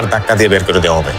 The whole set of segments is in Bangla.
আর ধাক্কা দিয়ে বের করে দেওয়া হবে।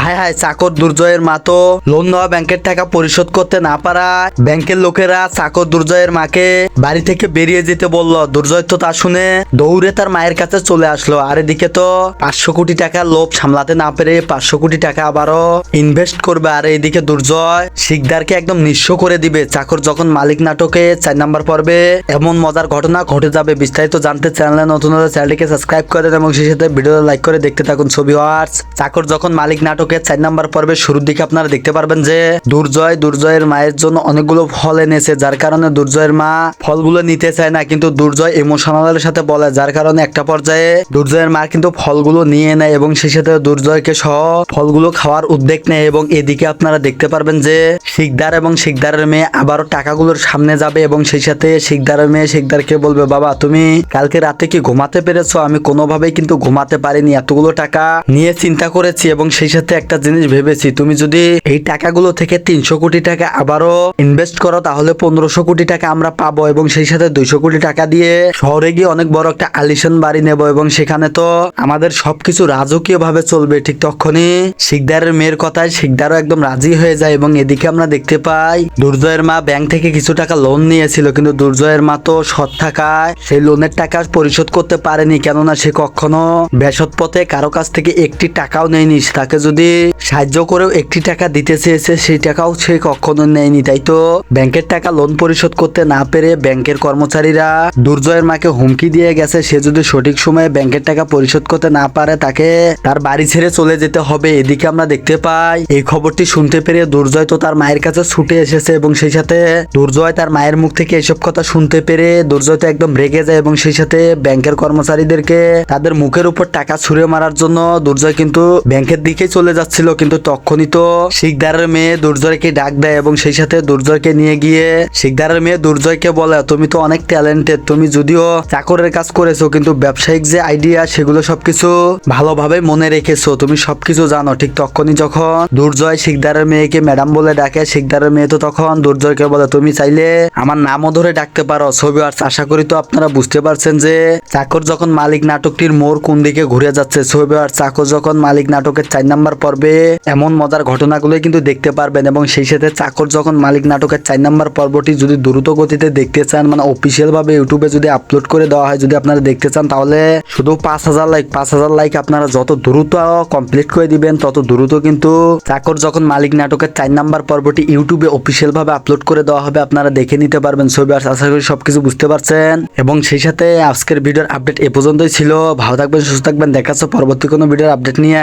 হায় হায়, চাকর দুর্জয়ের মা তো লোন নেওয়া ব্যাংকের টাকা পরিশোধ করতে না পারায় ব্যাংকের লোকেরা চাকর দুর্জয়ের মাকে বাড়ি থেকে বেরিয়ে যেতে বলল। দুর্জয় তো তা শুনে দৌড়ে তার মায়ের কাছে চলে আসলো। আর এদিকে তো 500 কোটি টাকার লোভ সামলাতে না পেরে 500 কোটি টাকা আবারও ইনভেস্ট করবে। আর এইদিকে দুর্জয় শিকদারকে একদম নিঃস্ব করে দিবে। চাকর যখন মালিক নাটকে 4 নাম্বার পর্বে এমন মজার ঘটনা ঘটে যাবে। বিস্তারিত জানতে চ্যানেলে নতুন হলে চ্যানেলটিকে সাবস্ক্রাইব করে দেন এবং সেই সাথে ভিডিওটা লাইক করে দেখতে থাকুন। ছবি ওয়ার্স চাকর যখন মালিক নাটকে 4 নাম্বার পর্বে শুরুর দিকে আপনারা দেখতে পারবেন যে দুর্জয়ের মায়ের জন্য অনেকগুলো ফল এনেছে, যার কারণে দুর্জয়ের মা ফলগুলো নিতে চায় না, কিন্তু দুর্জয় ইমোশনালের সাথে বলে, যার কারণে একটা পর্যায়ে দুর্জয়ের মা কিন্তু ফলগুলো নিয়ে নেয় এবং সেই সাথে দুর্জয়কে সহ ফলগুলো খাওয়ার উদ্যোগ নেয়। এবং এদিকে আপনারা দেখতে পারবেন যে শিকদার এবং শিকদারের মেয়ে আবারও টাকাগুলোর সামনে যাবে এবং সেই সাথে শিকদারের মেয়ে শিকদারকে বলবে, বাবা তুমি কালকে রাতে কি ঘুমাতে পেরেছো? আমি কোনোভাবেই কিন্তু ঘুমাতে পারিনি, এতগুলো টাকা নিয়ে চিন্তা করেছি এবং সেই সাথে একটা জিনিস ভেবেছি, তুমি যদি এই টাকাগুলো থেকে 300 কোটি টাকা আবারও ইনভেস্ট করো তাহলে 1500 কোটি টাকা আমরা পাবো এবং সেই সাথে 200 কোটি টাকা দিয়ে শহরে গিয়ে অনেক বড় একটা আলিশান বাড়ি নেব এবং সেখানে তো আমাদের সবকিছু রাজকীয় ভাবে চলবে। ঠিক তখনই শিকদারের মেয়ের কথায় শিকদারও একদম রাজি হয়ে যায় এবং এদিকে আমরা দেখতে পাই দুর্জয়ের মা ব্যাংক থেকে কিছু টাকা লোন নিয়েছিল, কিন্তু দুর্জয়ের মা তো সৎ থাকায় সেই লোনের টাকা পরিশোধ করতে পারেনি, কেননা সে কখনো বেসৎ পথে কারো কাছ থেকে একটি টাকাও নেয়নি। তাকে যদি সাহায্য করেও একটি টাকা দিতে চেয়েছে সেই টাকাও সে কখনো নেয়নি। তাই তো ব্যাংকের টাকা লোন পরিশোধ করতে না পেরে ব্যাংকের কর্মচারীরা দুর্জয়ের মাকে হুমকি দিয়ে গেছে, সে যদি সঠিক সময়ে ব্যাংকের টাকা পরিশোধ করতে না পারে তাকে তার বাড়ি ছেড়ে চলে যেতে হবে। এদিকে আমরা দেখতে পাই এই খবরটি শুনতে পেরে দুর্জয় তো তার মায়ের কাছে ছুটে এসেছে এবং সেই সাথে দুর্জয় তার মায়ের মুখ থেকে এসব কথা শুনতে পেরে দুর্জয় তো একদম রেগে যায় এবং সেই সাথে ব্যাংকের কর্মচারীদেরকে তাদের মুখের উপর টাকা ছুঁড়ে মারার জন্য দুর্জয় কিন্তু ব্যাংকের দিকে চলে যাচ্ছিল। কিন্তু তখনই তো শিকদারের মেয়ে দুর্জয়কে ডাক দেয় এবং সেই সাথে দুর্জয়কে নিয়ে গিয়ে শিকদারের মেয়ে দুর্জয়কে বলে, তুমি তো অনেক ট্যালেন্টেড, তুমি যদিও চাকরের কাজ করেছো কিন্তু ব্যবসায়িক যে আইডিয়া সেগুলো সবকিছু ভালোভাবে মনে রেখেছো, তুমি সবকিছু জানো। ঠিক তখনই যখন দুর্জয় শিকদারের মেয়েকে ম্যাডাম বলে ডাকে, শিকদারের মেয়ে তো তখন দুর্জয়কে বলে, তুমি চাইলে আমার নামও ধরে ডাকতে পারো। ছবি আর আশা করি তো আপনারা বুঝতে পারছেন যে চাকর যখন মালিক নাটকটির মোড় কোন দিকে ঘুরে যাচ্ছে। ছবি আর চাকর যখন মালিক নাটকের 4 নাম্বার পর্বে এমন মজার ঘটনাগুলো কিন্তু দেখতে পারবেন এবং সেই সাথে চাকর যখন মালিক নাটকের 4 নাম্বার পর্বটি যদি দ্রুত গতিতে দেখতে চান, মানে অফিসিয়াল ভাবে ইউটিউবে যদি আপলোড করে দেওয়া হয়, যদি আপনারা দেখতে চান তাহলে শুধু 5000 লাইক আপনারা যত দ্রুত কমপ্লিট করে দিবেন তত দ্রুত কিন্তু চাকর যখন মালিক নাটকের 4 নাম্বার পর্বটি ইউটিউবে অফিসিয়াল ভাবে আপলোড করে দেওয়া হবে, আপনারা দেখে নিতে পারবেন। ছবি আর আশা করি সবকিছু বুঝতে পারছেন এবং সেই সাথে আজকের ভিডিওর আপডেট এ পর্যন্তই ছিল। ভালো থাকবেন, সুস্থ থাকবেন, দেখা হচ্ছে পরবর্তী কোনো ভিডিওর আপডেট নিয়ে।